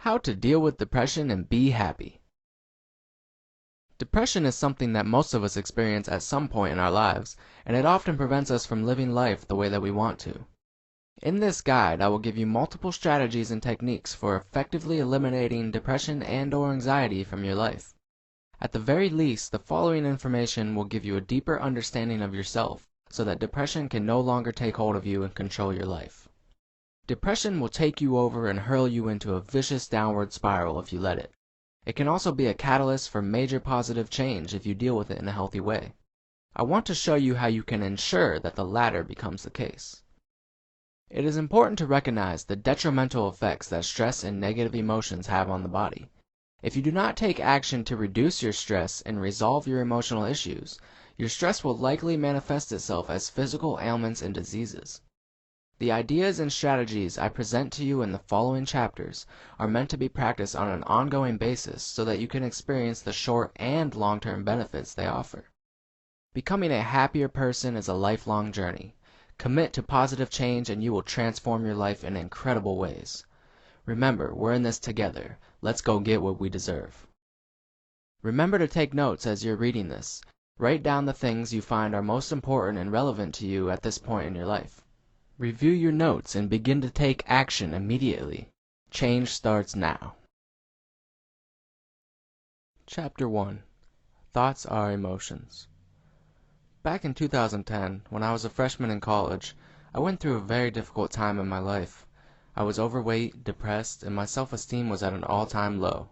How to deal with depression and be happy. Depression is something that most of us experience at some point in our lives, and it often prevents us from living life the way that we want to. In this guide, I will give you multiple strategies and techniques for effectively eliminating depression and/or anxiety from your life. At the very least, the following information will give you a deeper understanding of yourself, so that depression can no longer take hold of you and control your life. Depression will take you over and hurl you into a vicious downward spiral if you let it. It can also be a catalyst for major positive change if you deal with it in a healthy way. I want to show you how you can ensure that the latter becomes the case. It is important to recognize the detrimental effects that stress and negative emotions have on the body. If you do not take action to reduce your stress and resolve your emotional issues, your stress will likely manifest itself as physical ailments and diseases. The ideas and strategies I present to you in the following chapters are meant to be practiced on an ongoing basis so that you can experience the short and long-term benefits they offer. Becoming a happier person is a lifelong journey. Commit to positive change and you will transform your life in incredible ways. Remember, we're in this together. Let's go get what we deserve. Remember to take notes as you're reading this. Write down the things you find are most important and relevant to you at this point in your life. Review your notes and begin to take action immediately. Change starts now. Chapter 1. Thoughts are emotions. Back in 2010, when I was a freshman in college, I went through a very difficult time in my life. I was overweight, depressed, and my self-esteem was at an all-time low.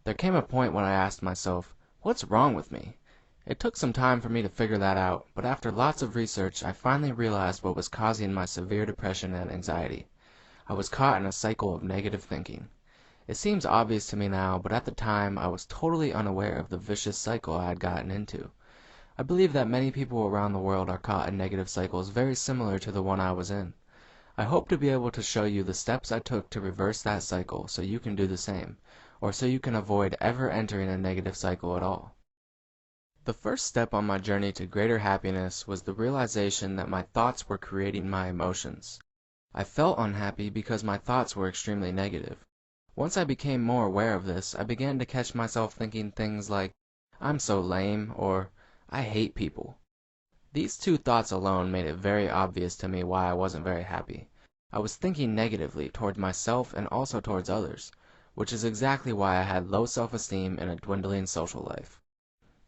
There came a point when I asked myself, what's wrong with me? It took some time for me to figure that out, but after lots of research, I finally realized what was causing my severe depression and anxiety. I was caught in a cycle of negative thinking. It seems obvious to me now, but at the time, I was totally unaware of the vicious cycle I had gotten into. I believe that many people around the world are caught in negative cycles very similar to the one I was in. I hope to be able to show you the steps I took to reverse that cycle so you can do the same, or so you can avoid ever entering a negative cycle at all. The first step on my journey to greater happiness was the realization that my thoughts were creating my emotions. I felt unhappy because my thoughts were extremely negative. Once I became more aware of this, I began to catch myself thinking things like, I'm so lame, or I hate people. These two thoughts alone made it very obvious to me why I wasn't very happy. I was thinking negatively towards myself and also towards others, which is exactly why I had low self-esteem and a dwindling social life.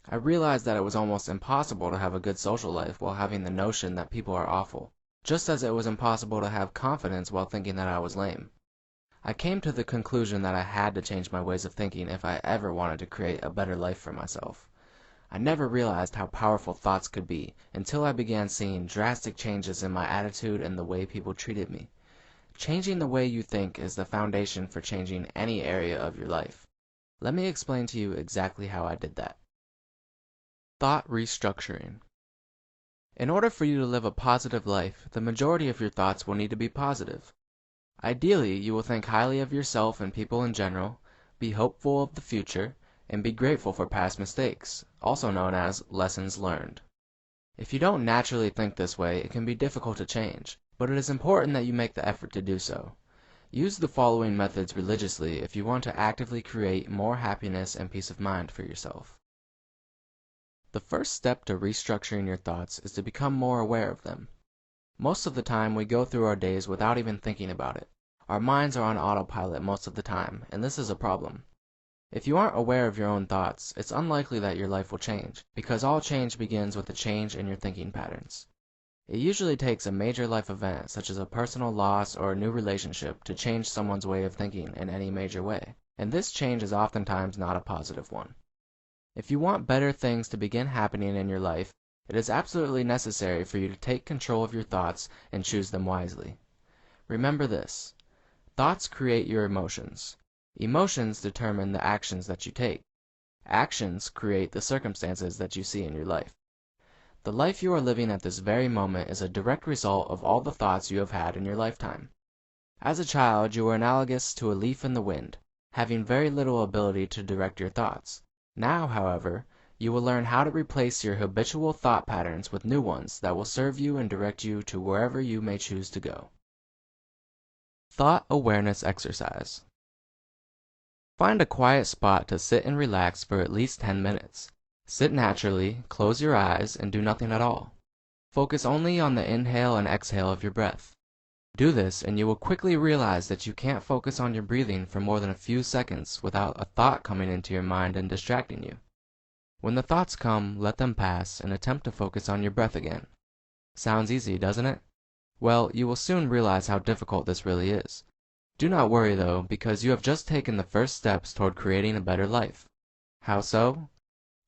I realized that it was almost impossible to have a good social life while having the notion that people are awful, just as it was impossible to have confidence while thinking that I was lame. I came to the conclusion that I had to change my ways of thinking if I ever wanted to create a better life for myself. I never realized how powerful thoughts could be until I began seeing drastic changes in my attitude and the way people treated me. Changing the way you think is the foundation for changing any area of your life. Let me explain to you exactly how I did that. Thought restructuring. In order for you to live a positive life, the majority of your thoughts will need to be positive. Ideally, you will think highly of yourself and people in general, be hopeful of the future, and be grateful for past mistakes, also known as lessons learned. If you don't naturally think this way, it can be difficult to change, but it is important that you make the effort to do so. Use the following methods religiously if you want to actively create more happiness and peace of mind for yourself. The first step to restructuring your thoughts is to become more aware of them. Most of the time, we go through our days without even thinking about it. Our minds are on autopilot most of the time, and this is a problem. If you aren't aware of your own thoughts, it's unlikely that your life will change, because all change begins with a change in your thinking patterns. It usually takes a major life event, such as a personal loss or a new relationship, to change someone's way of thinking in any major way, and this change is oftentimes not a positive one. If you want better things to begin happening in your life, it is absolutely necessary for you to take control of your thoughts and choose them wisely. Remember this: thoughts create your emotions. Emotions determine the actions that you take. Actions create the circumstances that you see in your life. The life you are living at this very moment is a direct result of all the thoughts you have had in your lifetime. As a child, you were analogous to a leaf in the wind, having very little ability to direct your thoughts. Now, however, you will learn how to replace your habitual thought patterns with new ones that will serve you and direct you to wherever you may choose to go. Thought awareness exercise. Find a quiet spot to sit and relax for at least 10 minutes. Sit naturally, close your eyes, and do nothing at all. Focus only on the inhale and exhale of your breath. Do this, and you will quickly realize that you can't focus on your breathing for more than a few seconds without a thought coming into your mind and distracting you. When the thoughts come, let them pass and attempt to focus on your breath again. Sounds easy, doesn't it? Well, you will soon realize how difficult this really is. Do not worry though, because you have just taken the first steps toward creating a better life. How so?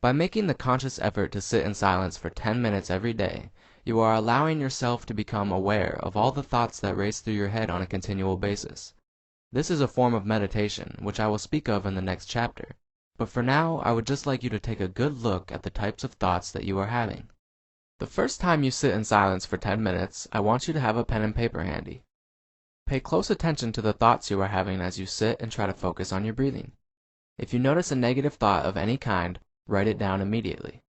By making the conscious effort to sit in silence for 10 minutes every day, you are allowing yourself to become aware of all the thoughts that race through your head on a continual basis. This is a form of meditation, which I will speak of in the next chapter, but for now I would just like you to take a good look at the types of thoughts that you are having. The first time you sit in silence for 10 minutes, I want you to have a pen and paper handy. Pay close attention to the thoughts you are having as you sit and try to focus on your breathing. If you notice a negative thought of any kind, write it down immediately.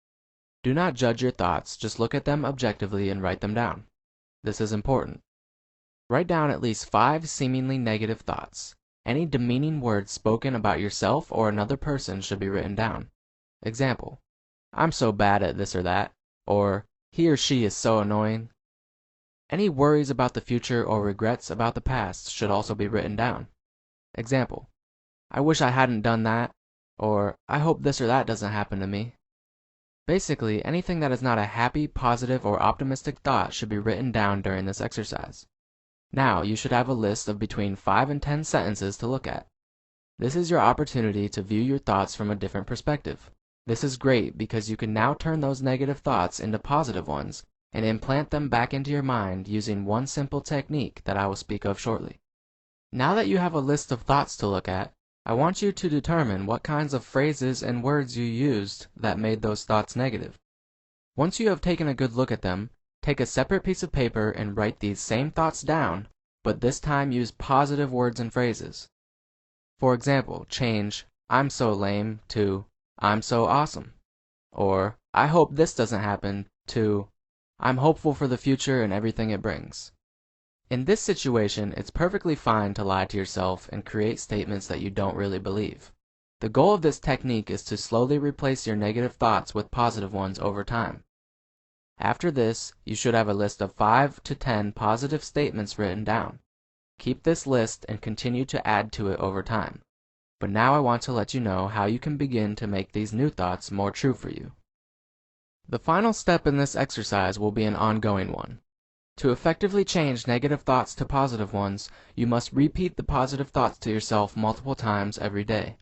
Do not judge your thoughts, just look at them objectively and write them down. This is important. Write down at least 5 seemingly negative thoughts. Any demeaning words spoken about yourself or another person should be written down. Example: I'm so bad at this or that, or he or she is so annoying. Any worries about the future or regrets about the past should also be written down. Example: I wish I hadn't done that, or I hope this or that doesn't happen to me. Basically, anything that is not a happy, positive, or optimistic thought should be written down during this exercise. Now, you should have a list of between 5 and 10 sentences to look at. This is your opportunity to view your thoughts from a different perspective. This is great because you can now turn those negative thoughts into positive ones and implant them back into your mind using one simple technique that I will speak of shortly. Now that you have a list of thoughts to look at, I want you to determine what kinds of phrases and words you used that made those thoughts negative. Once you have taken a good look at them, take a separate piece of paper and write these same thoughts down, but this time use positive words and phrases. For example, change "I'm so lame" to "I'm so awesome," or "I hope this doesn't happen" to "I'm hopeful for the future and everything it brings." In this situation, it's perfectly fine to lie to yourself and create statements that you don't really believe. The goal of this technique is to slowly replace your negative thoughts with positive ones over time. After this, you should have a list of 5 to 10 positive statements written down. Keep this list and continue to add to it over time. But now I want to let you know how you can begin to make these new thoughts more true for you. The final step in this exercise will be an ongoing one. To effectively change negative thoughts to positive ones, you must repeat the positive thoughts to yourself multiple times every day.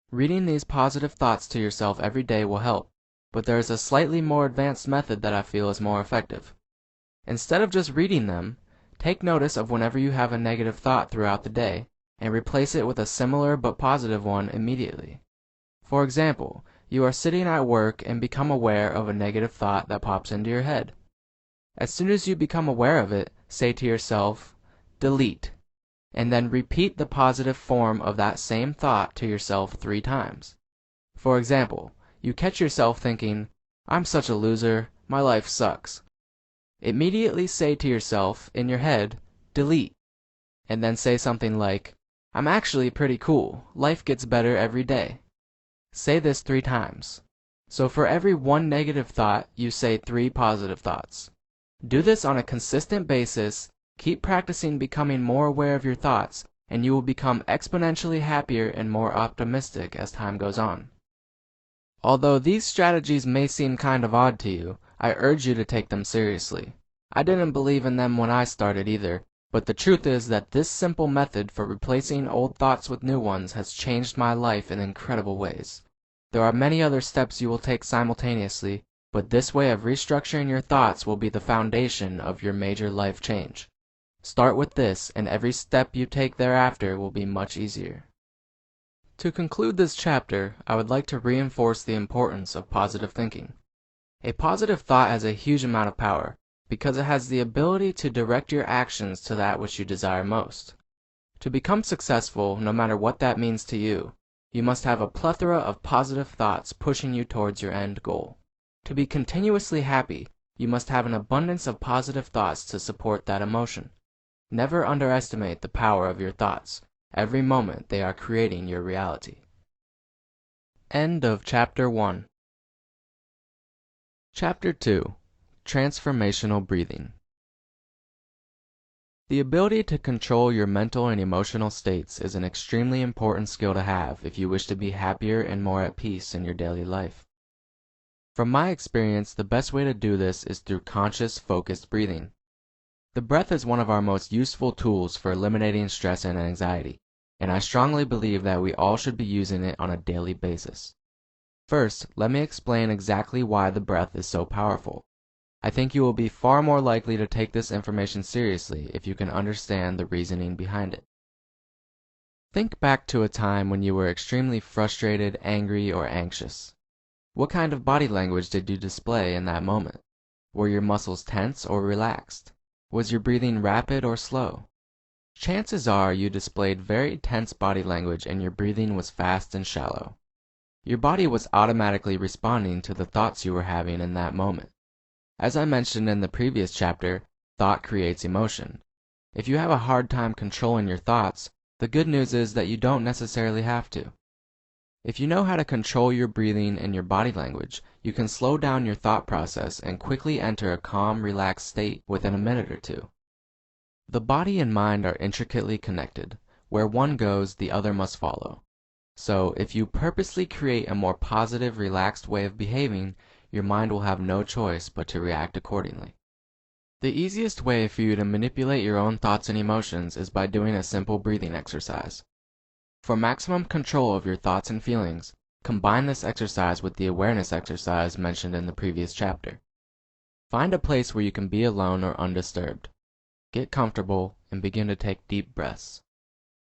Reading these positive thoughts to yourself every day will help, but there is a slightly more advanced method that I feel is more effective. Instead of just reading them, take notice of whenever you have a negative thought throughout the day, and replace it with a similar but positive one immediately. For example, you are sitting at work and become aware of a negative thought that pops into your head. As soon as you become aware of it, say to yourself, "Delete," and then repeat the positive form of that same thought to yourself 3 times. For example, you catch yourself thinking, "I'm such a loser, my life sucks." Immediately say to yourself, in your head, "Delete," and then say something like, "I'm actually pretty cool, life gets better every day." Say this 3 times. So for every 1 negative thought, you say 3 positive thoughts. Do this on a consistent basis, keep practicing becoming more aware of your thoughts, and you will become exponentially happier and more optimistic as time goes on. Although these strategies may seem kind of odd to you, I urge you to take them seriously. I didn't believe in them when I started either, but the truth is that this simple method for replacing old thoughts with new ones has changed my life in incredible ways. There are many other steps you will take simultaneously, but this way of restructuring your thoughts will be the foundation of your major life change. Start with this, and every step you take thereafter will be much easier. To conclude this chapter, I would like to reinforce the importance of positive thinking. A positive thought has a huge amount of power, because it has the ability to direct your actions to that which you desire most. To become successful, no matter what that means to you, you must have a plethora of positive thoughts pushing you towards your end goal. To be continuously happy, you must have an abundance of positive thoughts to support that emotion. Never underestimate the power of your thoughts. Every moment they are creating your reality. End of Chapter 1. Chapter 2. Transformational Breathing. The ability to control your mental and emotional states is an extremely important skill to have if you wish to be happier and more at peace in your daily life. From my experience, the best way to do this is through conscious, focused breathing. The breath is one of our most useful tools for eliminating stress and anxiety, and I strongly believe that we all should be using it on a daily basis. First, let me explain exactly why the breath is so powerful. I think you will be far more likely to take this information seriously if you can understand the reasoning behind it. Think back to a time when you were extremely frustrated, angry, or anxious. What kind of body language did you display in that moment? Were your muscles tense or relaxed? Was your breathing rapid or slow? Chances are you displayed very tense body language and your breathing was fast and shallow. Your body was automatically responding to the thoughts you were having in that moment. As I mentioned in the previous chapter, thought creates emotion. If you have a hard time controlling your thoughts, the good news is that you don't necessarily have to. If you know how to control your breathing and your body language, you can slow down your thought process and quickly enter a calm, relaxed state within a minute or two. The body and mind are intricately connected. Where one goes, the other must follow. So, if you purposely create a more positive, relaxed way of behaving, your mind will have no choice but to react accordingly. The easiest way for you to manipulate your own thoughts and emotions is by doing a simple breathing exercise. For maximum control of your thoughts and feelings, combine this exercise with the awareness exercise mentioned in the previous chapter. Find a place where you can be alone or undisturbed. Get comfortable and begin to take deep breaths.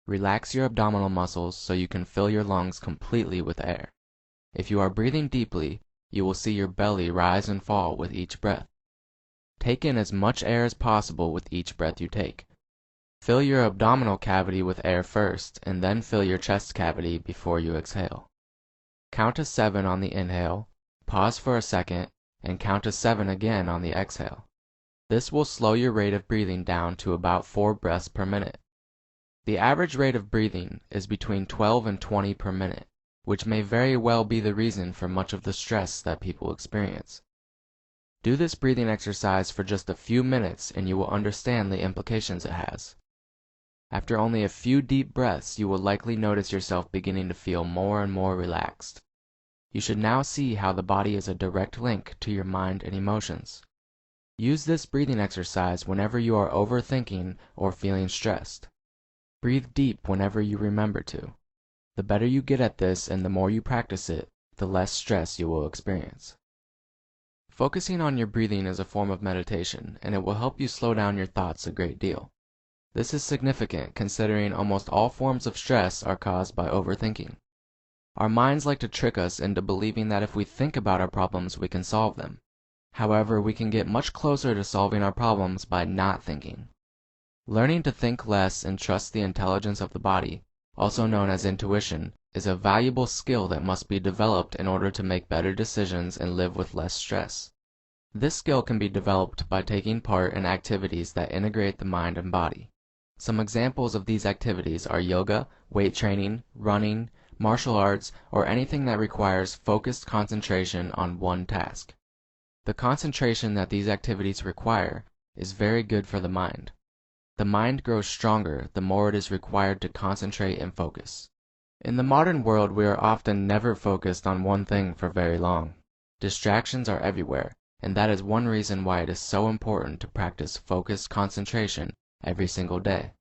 Relax your abdominal muscles so you can fill your lungs completely with air. If you are breathing deeply, you will see your belly rise and fall with each breath. Take in as much air as possible with each breath you take. Fill your abdominal cavity with air first, and then fill your chest cavity before you exhale. Count to 7 on the inhale, pause for a second, and count to 7 again on the exhale. This will slow your rate of breathing down to about 4 breaths per minute. The average rate of breathing is between 12 and 20 per minute, which may very well be the reason for much of the stress that people experience. Do this breathing exercise for just a few minutes and you will understand the implications it has. After only a few deep breaths, you will likely notice yourself beginning to feel more and more relaxed. You should now see how the body is a direct link to your mind and emotions. Use this breathing exercise whenever you are overthinking or feeling stressed. Breathe deep whenever you remember to. The better you get at this and the more you practice it, the less stress you will experience. Focusing on your breathing is a form of meditation, and it will help you slow down your thoughts a great deal. This is significant considering almost all forms of stress are caused by overthinking. Our minds like to trick us into believing that if we think about our problems, we can solve them. However, we can get much closer to solving our problems by not thinking. Learning to think less and trust the intelligence of the body, also known as intuition, is a valuable skill that must be developed in order to make better decisions and live with less stress. This skill can be developed by taking part in activities that integrate the mind and body. Some examples of these activities are yoga, weight training, running, martial arts, or anything that requires focused concentration on one task. The concentration that these activities require is very good for the mind. The mind grows stronger the more it is required to concentrate and focus. In the modern world, we are often never focused on one thing for very long. Distractions are everywhere, and that is one reason why it is so important to practice focused concentration every single day.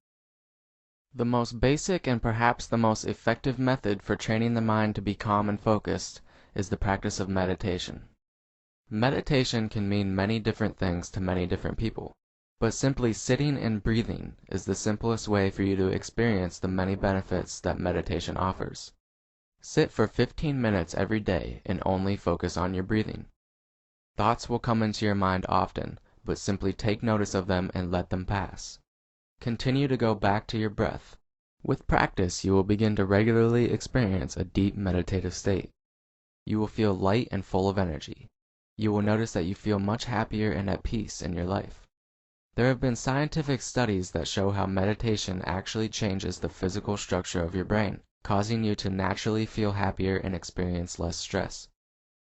The most basic and perhaps the most effective method for training the mind to be calm and focused is the practice of meditation. Meditation can mean many different things to many different people, but simply sitting and breathing is the simplest way for you to experience the many benefits that meditation offers. Sit for 15 minutes every day and only focus on your breathing. Thoughts will come into your mind often, but simply take notice of them and let them pass. Continue to go back to your breath. With practice, you will begin to regularly experience a deep meditative state. You will feel light and full of energy. You will notice that you feel much happier and at peace in your life. There have been scientific studies that show how meditation actually changes the physical structure of your brain, causing you to naturally feel happier and experience less stress.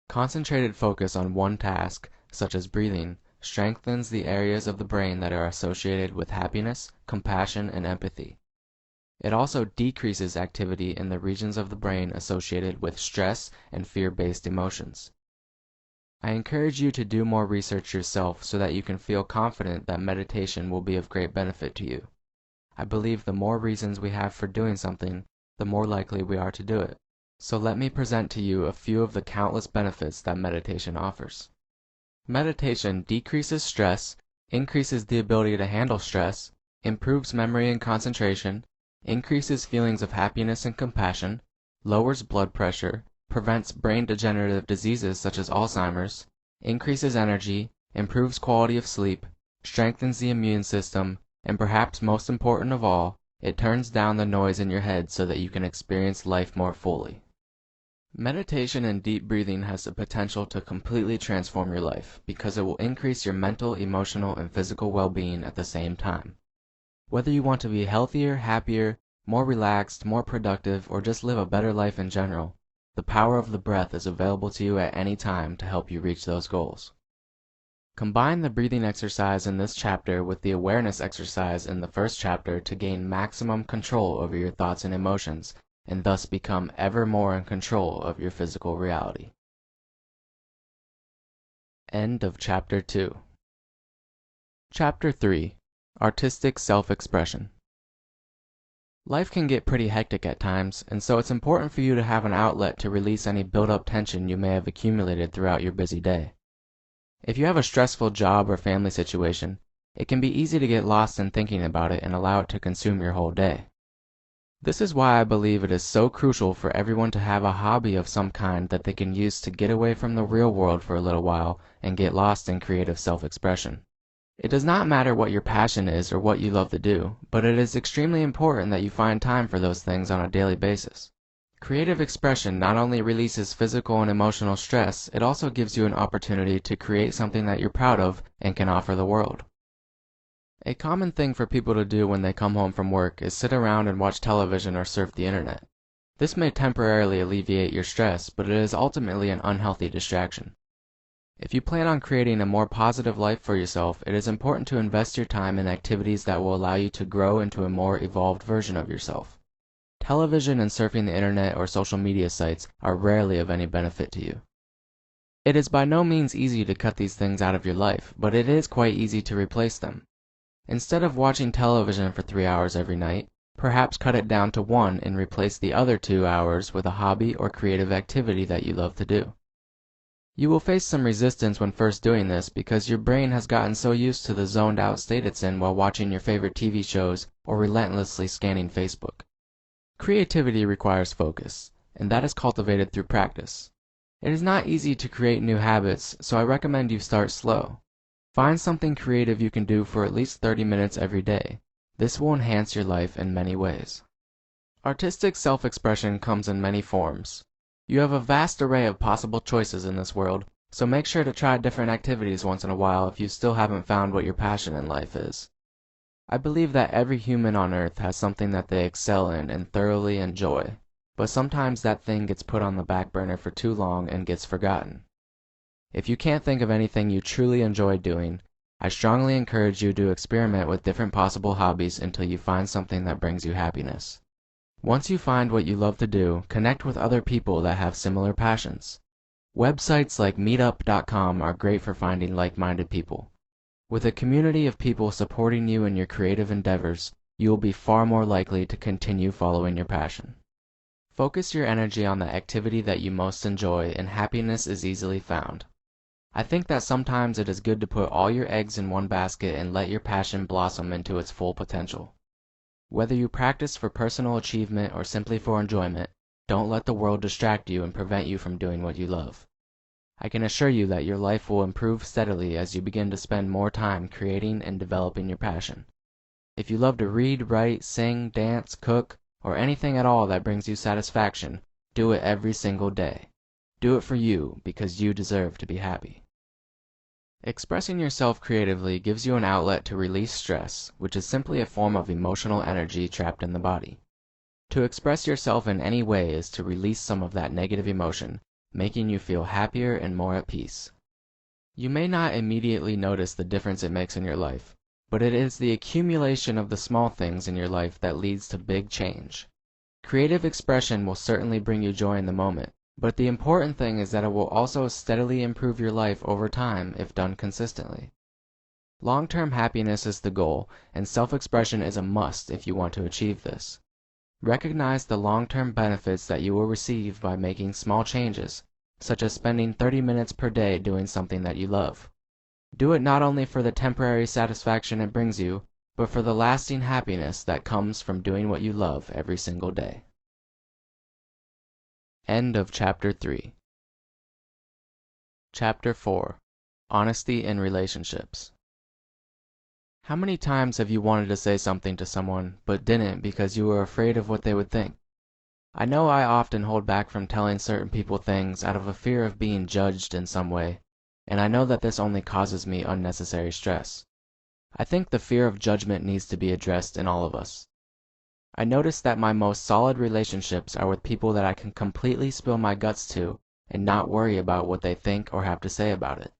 Concentrated focus on one task, such as breathing, strengthens the areas of the brain that are associated with happiness, compassion, and empathy. It also decreases activity in the regions of the brain associated with stress and fear-based emotions. I encourage you to do more research yourself so that you can feel confident that meditation will be of great benefit to you. I believe the more reasons we have for doing something, the more likely we are to do it. So let me present to you a few of the countless benefits that meditation offers. Meditation decreases stress, increases the ability to handle stress, improves memory and concentration, increases feelings of happiness and compassion, lowers blood pressure, prevents brain degenerative diseases such as Alzheimer's, increases energy, improves quality of sleep, strengthens the immune system, and perhaps most important of all, it turns down the noise in your head so that you can experience life more fully. Meditation and deep breathing has the potential to completely transform your life because it will increase your mental, emotional, and physical well-being at the same time. Whether you want to be healthier, happier, more relaxed, more productive, or just live a better life in general, the power of the breath is available to you at any time to help you reach those goals. Combine the breathing exercise in this chapter with the awareness exercise in the first chapter to gain maximum control over your thoughts and emotions, and thus become ever more in control of your physical reality. End of Chapter 2. Chapter 3. Artistic Self-Expression. Life can get pretty hectic at times, and so it's important for you to have an outlet to release any built-up tension you may have accumulated throughout your busy day. If you have a stressful job or family situation, it can be easy to get lost in thinking about it and allow it to consume your whole day. This is why I believe it is so crucial for everyone to have a hobby of some kind that they can use to get away from the real world for a little while and get lost in creative self-expression. It does not matter what your passion is or what you love to do, but it is extremely important that you find time for those things on a daily basis. Creative expression not only releases physical and emotional stress, it also gives you an opportunity to create something that you're proud of and can offer the world. A common thing for people to do when they come home from work is sit around and watch television or surf the internet. This may temporarily alleviate your stress, but it is ultimately an unhealthy distraction. If you plan on creating a more positive life for yourself, it is important to invest your time in activities that will allow you to grow into a more evolved version of yourself. Television and surfing the internet or social media sites are rarely of any benefit to you. It is by no means easy to cut these things out of your life, but it is quite easy to replace them. Instead of watching television for 3 hours every night, perhaps cut it down to 1 and replace the other 2 hours with a hobby or creative activity that you love to do. You will face some resistance when first doing this because your brain has gotten so used to the zoned out state it's in while watching your favorite TV shows or relentlessly scanning Facebook. Creativity requires focus, and that is cultivated through practice. It is not easy to create new habits, so I recommend you start slow. Find something creative you can do for at least 30 minutes every day. This will enhance your life in many ways. Artistic self-expression comes in many forms. You have a vast array of possible choices in this world, so make sure to try different activities once in a while if you still haven't found what your passion in life is. I believe that every human on earth has something that they excel in and thoroughly enjoy, but sometimes that thing gets put on the back burner for too long and gets forgotten. If you can't think of anything you truly enjoy doing, I strongly encourage you to experiment with different possible hobbies until you find something that brings you happiness. Once you find what you love to do, connect with other people that have similar passions. Websites like meetup.com are great for finding like-minded people. With a community of people supporting you in your creative endeavors, you will be far more likely to continue following your passion. Focus your energy on the activity that you most enjoy, and happiness is easily found. I think that sometimes it is good to put all your eggs in one basket and let your passion blossom into its full potential. Whether you practice for personal achievement or simply for enjoyment, don't let the world distract you and prevent you from doing what you love. I can assure you that your life will improve steadily as you begin to spend more time creating and developing your passion. If you love to read, write, sing, dance, cook, or anything at all that brings you satisfaction, do it every single day. Do it for you because you deserve to be happy. Expressing yourself creatively gives you an outlet to release stress, which is simply a form of emotional energy trapped in the body. To express yourself in any way is to release some of that negative emotion, making you feel happier and more at peace. You may not immediately notice the difference it makes in your life, but it is the accumulation of the small things in your life that leads to big change. Creative expression will certainly bring you joy in the moment, but the important thing is that it will also steadily improve your life over time if done consistently. Long-term happiness is the goal, and self-expression is a must if you want to achieve this. Recognize the long-term benefits that you will receive by making small changes, such as spending 30 minutes per day doing something that you love. Do it not only for the temporary satisfaction it brings you, but for the lasting happiness that comes from doing what you love every single day. End of Chapter 3. Chapter 4. Honesty in Relationships. How many times have you wanted to say something to someone, but didn't because you were afraid of what they would think? I know I often hold back from telling certain people things out of a fear of being judged in some way, and I know that this only causes me unnecessary stress. I think the fear of judgment needs to be addressed in all of us. I notice that my most solid relationships are with people that I can completely spill my guts to and not worry about what they think or have to say about it.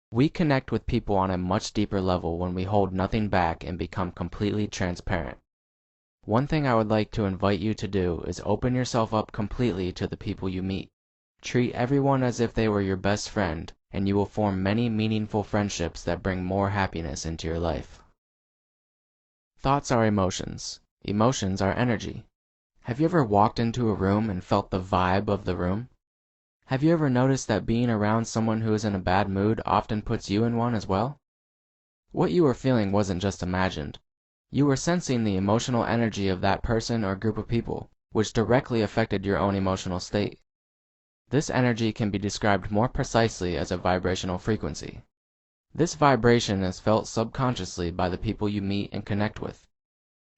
We connect with people on a much deeper level when we hold nothing back and become completely transparent. One thing I would like to invite you to do is open yourself up completely to the people you meet. Treat everyone as if they were your best friend, and you will form many meaningful friendships that bring more happiness into your life. Thoughts are emotions. Emotions are energy. Have you ever walked into a room and felt the vibe of the room? Have you ever noticed that being around someone who is in a bad mood often puts you in one as well? What you were feeling wasn't just imagined. You were sensing the emotional energy of that person or group of people, which directly affected your own emotional state. This energy can be described more precisely as a vibrational frequency. This vibration is felt subconsciously by the people you meet and connect with.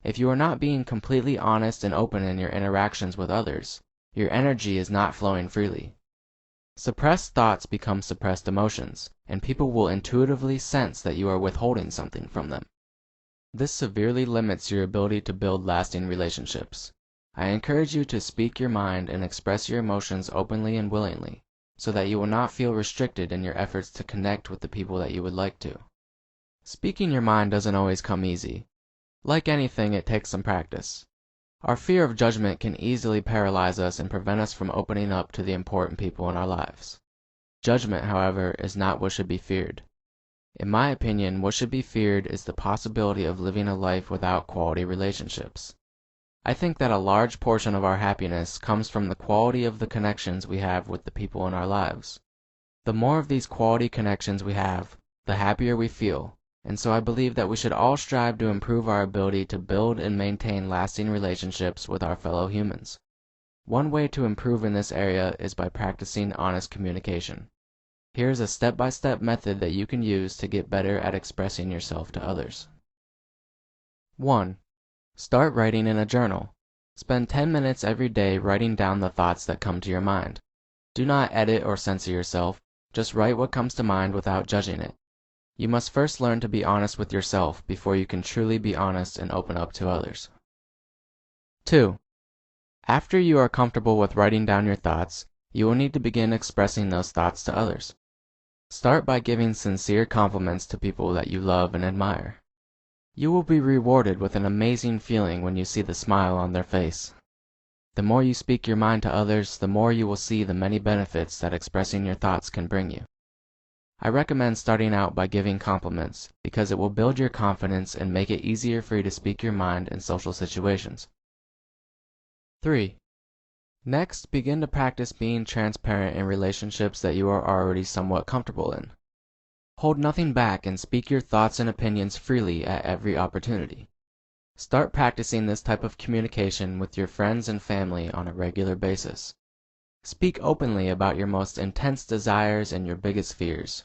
If you are not being completely honest and open in your interactions with others, your energy is not flowing freely. Suppressed thoughts become suppressed emotions, and people will intuitively sense that you are withholding something from them. This severely limits your ability to build lasting relationships. I encourage you to speak your mind and express your emotions openly and willingly, so that you will not feel restricted in your efforts to connect with the people that you would like to. Speaking your mind doesn't always come easy. Like anything, it takes some practice. Our fear of judgment can easily paralyze us and prevent us from opening up to the important people in our lives. Judgment, however, is not what should be feared. In my opinion, what should be feared is the possibility of living a life without quality relationships. I think that a large portion of our happiness comes from the quality of the connections we have with the people in our lives. The more of these quality connections we have, the happier we feel, and so I believe that we should all strive to improve our ability to build and maintain lasting relationships with our fellow humans. One way to improve in this area is by practicing honest communication. Here is a step-by-step method that you can use to get better at expressing yourself to others. 1. Start writing in a journal. Spend 10 minutes every day writing down the thoughts that come to your mind. Do not edit or censor yourself, just write what comes to mind without judging it. You must first learn to be honest with yourself before you can truly be honest and open up to others. 2. After you are comfortable with writing down your thoughts, you will need to begin expressing those thoughts to others. Start by giving sincere compliments to people that you love and admire. You will be rewarded with an amazing feeling when you see the smile on their face. The more you speak your mind to others, the more you will see the many benefits that expressing your thoughts can bring you. I recommend starting out by giving compliments because it will build your confidence and make it easier for you to speak your mind in social situations. 3. Next, begin to practice being transparent in relationships that you are already somewhat comfortable in. Hold nothing back and speak your thoughts and opinions freely at every opportunity. Start practicing this type of communication with your friends and family on a regular basis. Speak openly about your most intense desires and your biggest fears.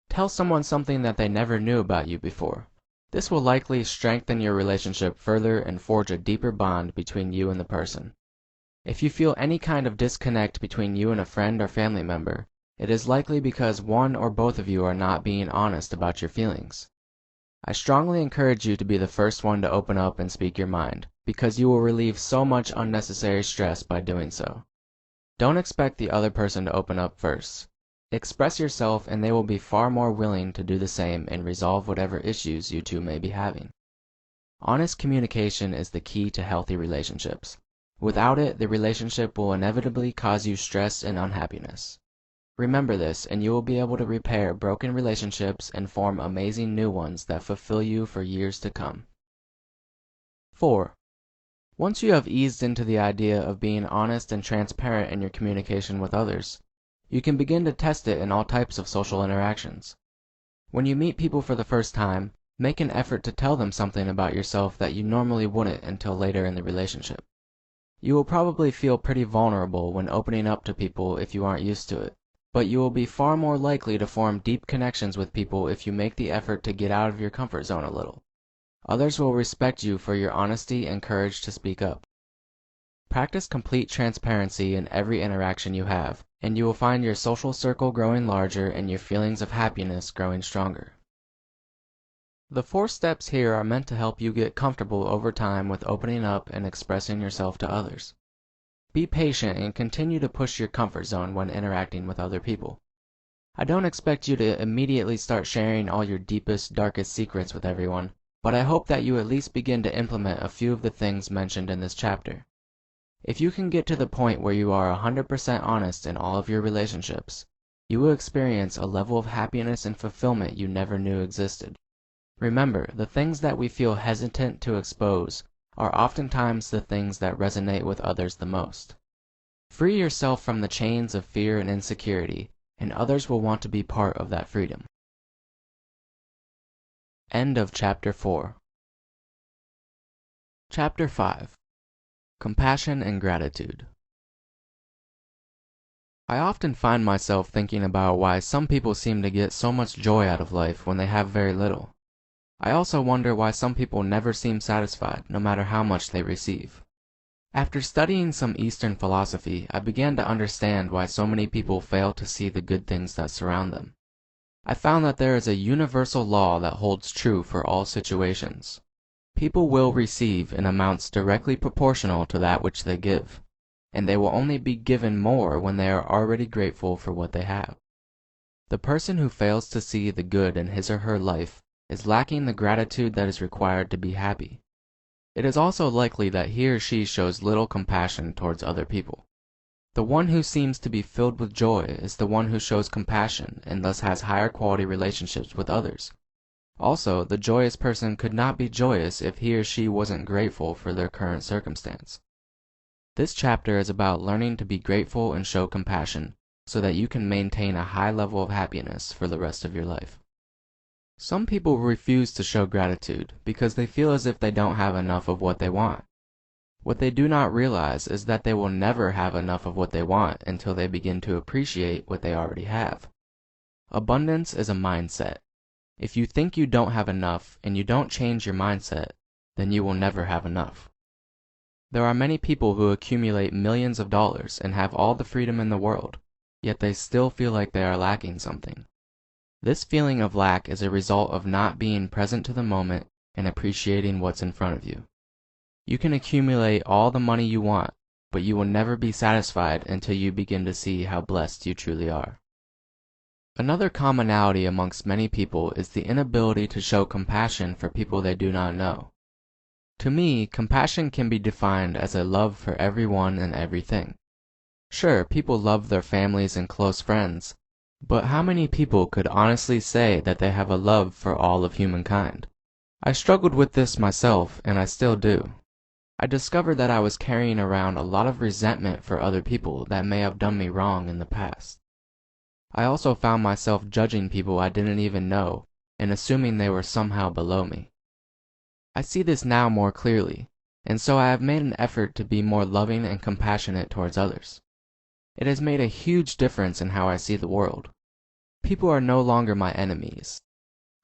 Tell someone something that they never knew about you before. This will likely strengthen your relationship further and forge a deeper bond between you and the person. If you feel any kind of disconnect between you and a friend or family member, It is likely because one or both of you are not being honest about your feelings. I strongly encourage you to be the first one to open up and speak your mind, because you will relieve so much unnecessary stress by doing so. Don't expect the other person to open up first. Express yourself and they will be far more willing to do the same and resolve whatever issues you two may be having. Honest communication is the key to healthy relationships. Without it, the relationship will inevitably cause you stress and unhappiness. Remember this, and you will be able to repair broken relationships and form amazing new ones that fulfill you for years to come. 4. Once you have eased into the idea of being honest and transparent in your communication with others, you can begin to test it in all types of social interactions. When you meet people for the first time, make an effort to tell them something about yourself that you normally wouldn't until later in the relationship. You will probably feel pretty vulnerable when opening up to people if you aren't used to it, but you will be far more likely to form deep connections with people if you make the effort to get out of your comfort zone a little. Others will respect you for your honesty and courage to speak up. Practice complete transparency in every interaction you have, and you will find your social circle growing larger and your feelings of happiness growing stronger. The 4 steps here are meant to help you get comfortable over time with opening up and expressing yourself to others. Be patient and continue to push your comfort zone when interacting with other people. I don't expect you to immediately start sharing all your deepest, darkest secrets with everyone, but I hope that you at least begin to implement a few of the things mentioned in this chapter. If you can get to the point where you are 100% honest in all of your relationships, you will experience a level of happiness and fulfillment you never knew existed. Remember, the things that we feel hesitant to expose are oftentimes the things that resonate with others the most. Free yourself from the chains of fear and insecurity, and others will want to be part of that freedom. End of Chapter 4. Chapter 5. Compassion and Gratitude. I often find myself thinking about why some people seem to get so much joy out of life when they have very little. I also wonder why some people never seem satisfied, no matter how much they receive. After studying some Eastern philosophy, I began to understand why so many people fail to see the good things that surround them. I found that there is a universal law that holds true for all situations. People will receive in amounts directly proportional to that which they give, and they will only be given more when they are already grateful for what they have. The person who fails to see the good in his or her life is lacking the gratitude that is required to be happy. It is also likely that he or she shows little compassion towards other people. The one who seems to be filled with joy is the one who shows compassion and thus has higher quality relationships with others. Also, the joyous person could not be joyous if he or she wasn't grateful for their current circumstance. This chapter is about learning to be grateful and show compassion so that you can maintain a high level of happiness for the rest of your life. Some people refuse to show gratitude because they feel as if they don't have enough of what they want. What they do not realize is that they will never have enough of what they want until they begin to appreciate what they already have. Abundance is a mindset. If you think you don't have enough and you don't change your mindset, then you will never have enough. There are many people who accumulate millions of dollars and have all the freedom in the world, yet they still feel like they are lacking something. This feeling of lack is a result of not being present to the moment and appreciating what's in front of you. You can accumulate all the money you want, but you will never be satisfied until you begin to see how blessed you truly are. Another commonality amongst many people is the inability to show compassion for people they do not know. To me, compassion can be defined as a love for everyone and everything. Sure, people love their families and close friends, but how many people could honestly say that they have a love for all of humankind? I struggled with this myself, and I still do. I discovered that I was carrying around a lot of resentment for other people that may have done me wrong in the past. I also found myself judging people I didn't even know and assuming they were somehow below me. I see this now more clearly, and so I have made an effort to be more loving and compassionate towards others. It has made a huge difference in how I see the world. People are no longer my enemies.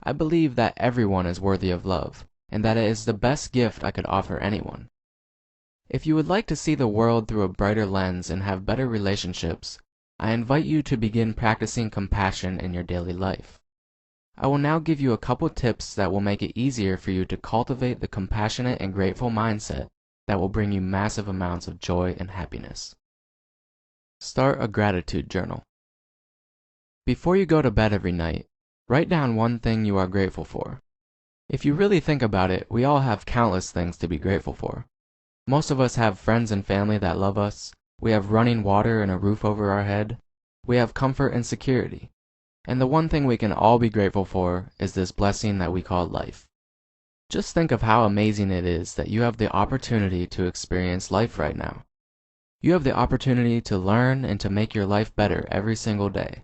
I believe that everyone is worthy of love, and that it is the best gift I could offer anyone. If you would like to see the world through a brighter lens and have better relationships, I invite you to begin practicing compassion in your daily life. I will now give you a couple tips that will make it easier for you to cultivate the compassionate and grateful mindset that will bring you massive amounts of joy and happiness. Start a gratitude journal. Before you go to bed every night, write down one thing you are grateful for. If you really think about it, we all have countless things to be grateful for. Most of us have friends and family that love us. We have running water and a roof over our head. We have comfort and security. And the one thing we can all be grateful for is this blessing that we call life. Just think of how amazing it is that you have the opportunity to experience life right now. You have the opportunity to learn and to make your life better every single day.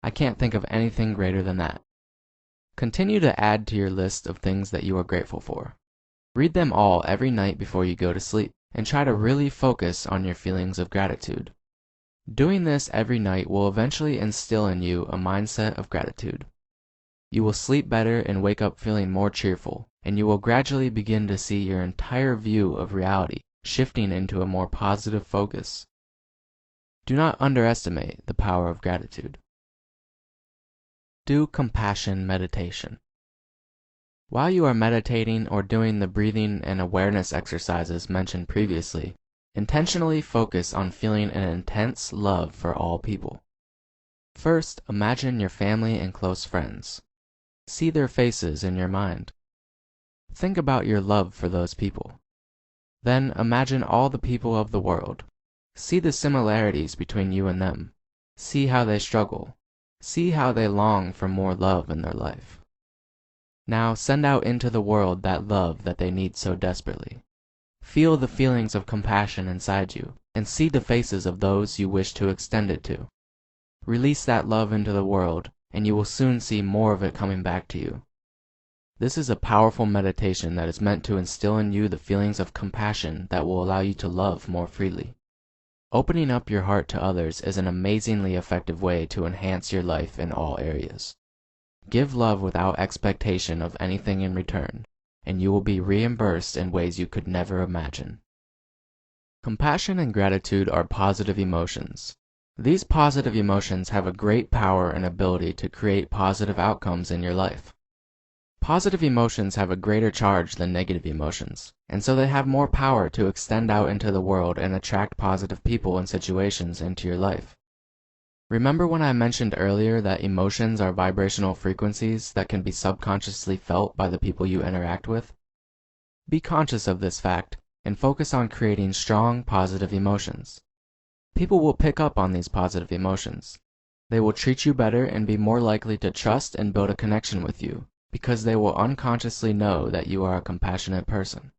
I can't think of anything greater than that. Continue to add to your list of things that you are grateful for. Read them all every night before you go to sleep, and try to really focus on your feelings of gratitude. Doing this every night will eventually instill in you a mindset of gratitude. You will sleep better and wake up feeling more cheerful, and you will gradually begin to see your entire view of reality shifting into a more positive focus. Do not underestimate the power of gratitude. Do compassion meditation. While you are meditating or doing the breathing and awareness exercises mentioned previously, intentionally focus on feeling an intense love for all people. First, imagine your family and close friends. See their faces in your mind. Think about your love for those people. Then imagine all the people of the world. See the similarities between you and them. See how they struggle. See how they long for more love in their life. Now send out into the world that love that they need so desperately. Feel the feelings of compassion inside you, and see the faces of those you wish to extend it to. Release that love into the world, and you will soon see more of it coming back to you. This is a powerful meditation that is meant to instill in you the feelings of compassion that will allow you to love more freely. Opening up your heart to others is an amazingly effective way to enhance your life in all areas. Give love without expectation of anything in return, and you will be reimbursed in ways you could never imagine. Compassion and gratitude are positive emotions. These positive emotions have a great power and ability to create positive outcomes in your life. Positive emotions have a greater charge than negative emotions, and so they have more power to extend out into the world and attract positive people and situations into your life. Remember when I mentioned earlier that emotions are vibrational frequencies that can be subconsciously felt by the people you interact with? Be conscious of this fact and focus on creating strong, positive emotions. People will pick up on these positive emotions. They will treat you better and be more likely to trust and build a connection with you, because they will unconsciously know that you are a compassionate person.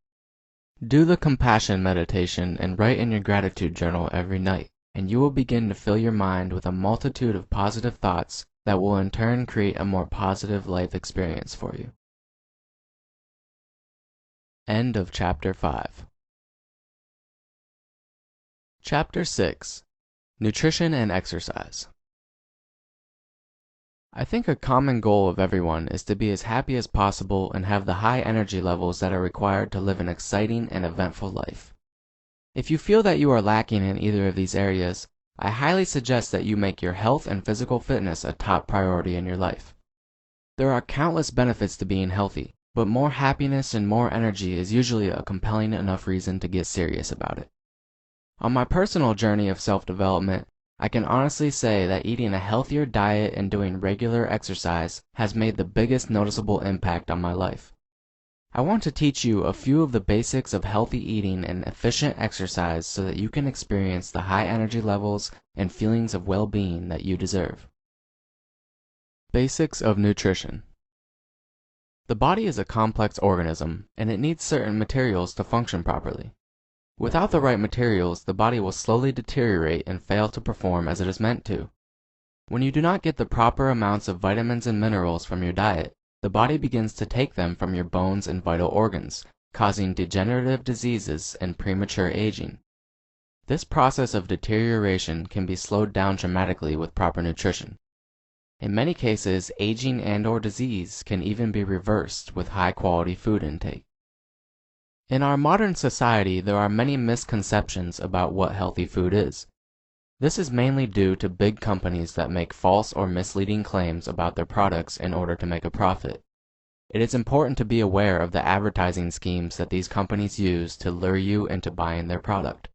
Do the compassion meditation and write in your gratitude journal every night, and you will begin to fill your mind with a multitude of positive thoughts that will in turn create a more positive life experience for you. End of Chapter 5. Chapter 6. Nutrition and Exercise. I think a common goal of everyone is to be as happy as possible and have the high energy levels that are required to live an exciting and eventful life. If you feel that you are lacking in either of these areas, I highly suggest that you make your health and physical fitness a top priority in your life. There are countless benefits to being healthy, but more happiness and more energy is usually a compelling enough reason to get serious about it. On my personal journey of self-development, I can honestly say that eating a healthier diet and doing regular exercise has made the biggest noticeable impact on my life. I want to teach you a few of the basics of healthy eating and efficient exercise so that you can experience the high energy levels and feelings of well-being that you deserve. Basics of nutrition. The body is a complex organism, and it needs certain materials to function properly. Without the right materials, the body will slowly deteriorate and fail to perform as it is meant to. When you do not get the proper amounts of vitamins and minerals from your diet, the body begins to take them from your bones and vital organs, causing degenerative diseases and premature aging. This process of deterioration can be slowed down dramatically with proper nutrition. In many cases, aging and/or disease can even be reversed with high-quality food intake. In our modern society, there are many misconceptions about what healthy food is. This is mainly due to big companies that make false or misleading claims about their products in order to make a profit. It is important to be aware of the advertising schemes that these companies use to lure you into buying their product.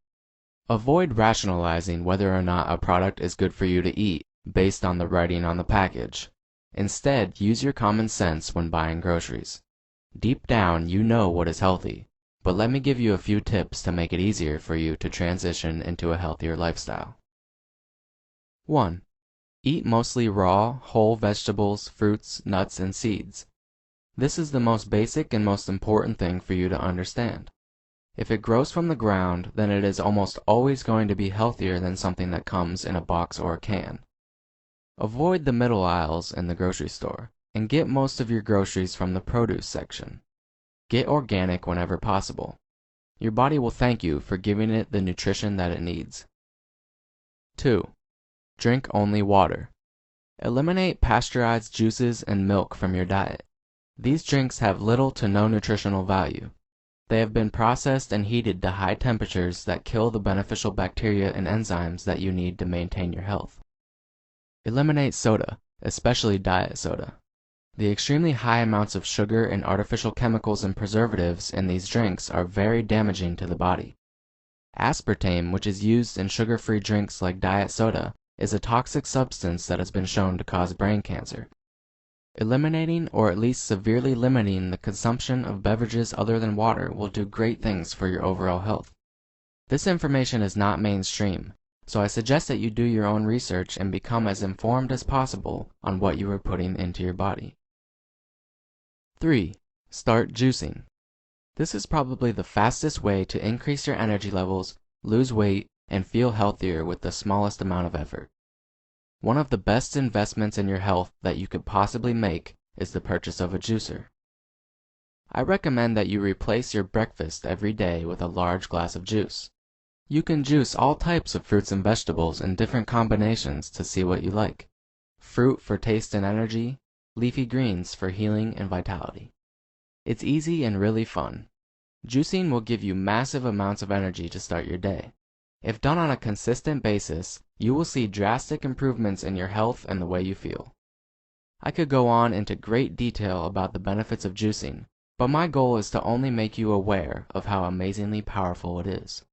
Avoid rationalizing whether or not a product is good for you to eat based on the writing on the package. Instead, use your common sense when buying groceries. Deep down, you know what is healthy, but let me give you a few tips to make it easier for you to transition into a healthier lifestyle. 1. Eat mostly raw, whole vegetables, fruits, nuts, and seeds. This is the most basic and most important thing for you to understand. If it grows from the ground, then it is almost always going to be healthier than something that comes in a box or a can. Avoid the middle aisles in the grocery store, and get most of your groceries from the produce section. Get organic whenever possible. Your body will thank you for giving it the nutrition that it needs. 2. Drink only water. Eliminate pasteurized juices and milk from your diet. These drinks have little to no nutritional value. They have been processed and heated to high temperatures that kill the beneficial bacteria and enzymes that you need to maintain your health. Eliminate soda, especially diet soda. The extremely high amounts of sugar and artificial chemicals and preservatives in these drinks are very damaging to the body. Aspartame, which is used in sugar-free drinks like diet soda, is a toxic substance that has been shown to cause brain cancer. Eliminating or at least severely limiting the consumption of beverages other than water will do great things for your overall health. This information is not mainstream, so I suggest that you do your own research and become as informed as possible on what you are putting into your body. 3. Start juicing. This is probably the fastest way to increase your energy levels, lose weight, and feel healthier with the smallest amount of effort. One of the best investments in your health that you could possibly make is the purchase of a juicer. I recommend that you replace your breakfast every day with a large glass of juice. You can juice all types of fruits and vegetables in different combinations to see what you like. Fruit for taste and energy, leafy greens for healing and vitality. It's easy and really fun. Juicing will give you massive amounts of energy to start your day. If done on a consistent basis, you will see drastic improvements in your health and the way you feel. I could go on into great detail about the benefits of juicing, but my goal is to only make you aware of how amazingly powerful it is.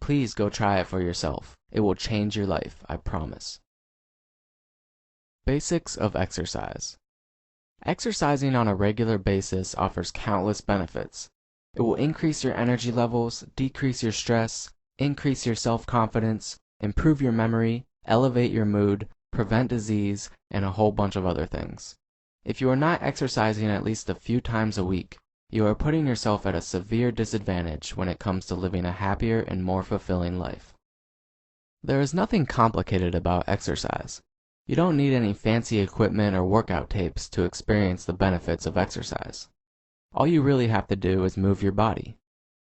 Please go try it for yourself. It will change your life, I promise. Basics of exercise. Exercising on a regular basis offers countless benefits. It will increase your energy levels, decrease your stress, increase your self-confidence, improve your memory, elevate your mood, prevent disease, and a whole bunch of other things. If you are not exercising at least a few times a week, you are putting yourself at a severe disadvantage when it comes to living a happier and more fulfilling life. There is nothing complicated about exercise. You don't need any fancy equipment or workout tapes to experience the benefits of exercise. All you really have to do is move your body.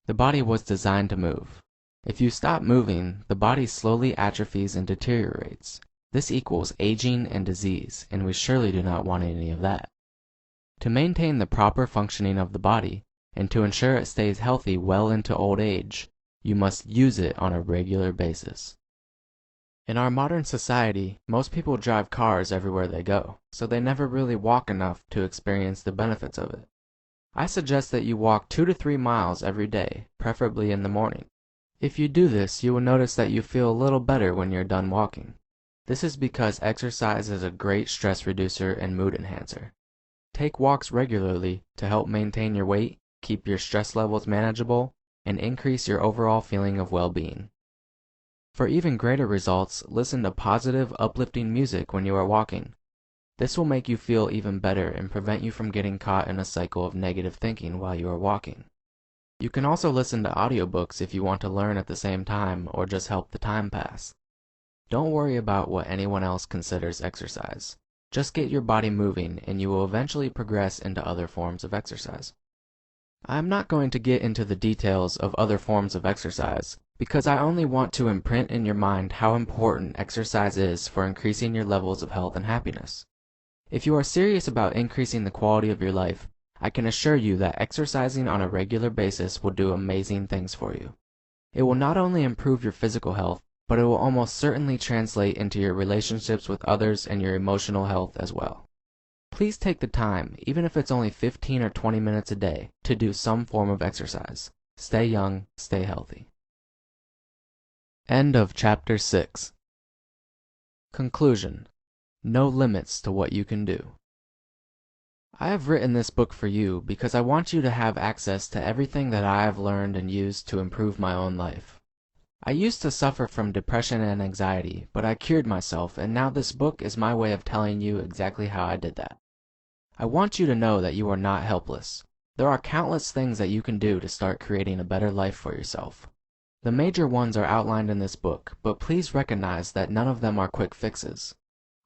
The body was designed to move. If you stop moving, the body slowly atrophies and deteriorates. This equals aging and disease, and we surely do not want any of that. To maintain the proper functioning of the body, and to ensure it stays healthy well into old age, you must use it on a regular basis. In our modern society, most people drive cars everywhere they go, so they never really walk enough to experience the benefits of it. I suggest that you walk 2 to 3 miles every day, preferably in the morning. If you do this, you will notice that you feel a little better when you're done walking. This is because exercise is a great stress reducer and mood enhancer. Take walks regularly to help maintain your weight, keep your stress levels manageable, and increase your overall feeling of well-being. For even greater results, listen to positive, uplifting music when you are walking. This will make you feel even better and prevent you from getting caught in a cycle of negative thinking while you are walking. You can also listen to audiobooks if you want to learn at the same time or just help the time pass. Don't worry about what anyone else considers exercise. Just get your body moving and you will eventually progress into other forms of exercise. I am not going to get into the details of other forms of exercise because I only want to imprint in your mind how important exercise is for increasing your levels of health and happiness. If you are serious about increasing the quality of your life, I can assure you that exercising on a regular basis will do amazing things for you. It will not only improve your physical health, but it will almost certainly translate into your relationships with others and your emotional health as well. Please take the time, even if it's only 15 or 20 minutes a day, to do some form of exercise. Stay young, stay healthy. End of Chapter 6. Conclusion. No limits to what you can do. I have written this book for you because I want you to have access to everything that I have learned and used to improve my own life. I used to suffer from depression and anxiety, but I cured myself, and now this book is my way of telling you exactly how I did that. I want you to know that you are not helpless. There are countless things that you can do to start creating a better life for yourself. The major ones are outlined in this book, but please recognize that none of them are quick fixes.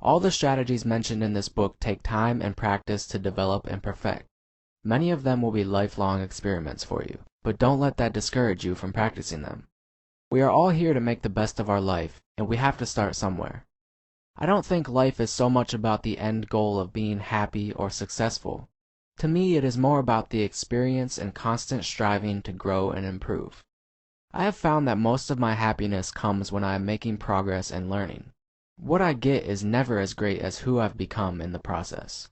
All the strategies mentioned in this book take time and practice to develop and perfect. Many of them will be lifelong experiments for you, but don't let that discourage you from practicing them. We are all here to make the best of our life, and we have to start somewhere. I don't think life is so much about the end goal of being happy or successful. To me, it is more about the experience and constant striving to grow and improve. I have found that most of my happiness comes when I am making progress and learning. What I get is never as great as who I've become in the process.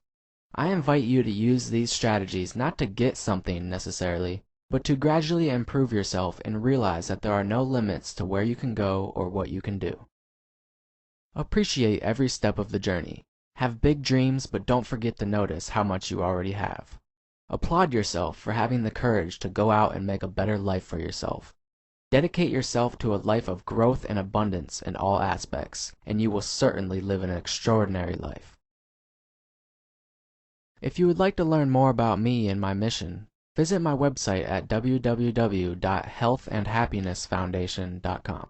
I invite you to use these strategies not to get something necessarily, but to gradually improve yourself and realize that there are no limits to where you can go or what you can do. Appreciate every step of the journey. Have big dreams, but don't forget to notice how much you already have. Applaud yourself for having the courage to go out and make a better life for yourself. Dedicate yourself to a life of growth and abundance in all aspects, and you will certainly live an extraordinary life. If you would like to learn more about me and my mission, visit my website at www.healthandhappinessfoundation.com.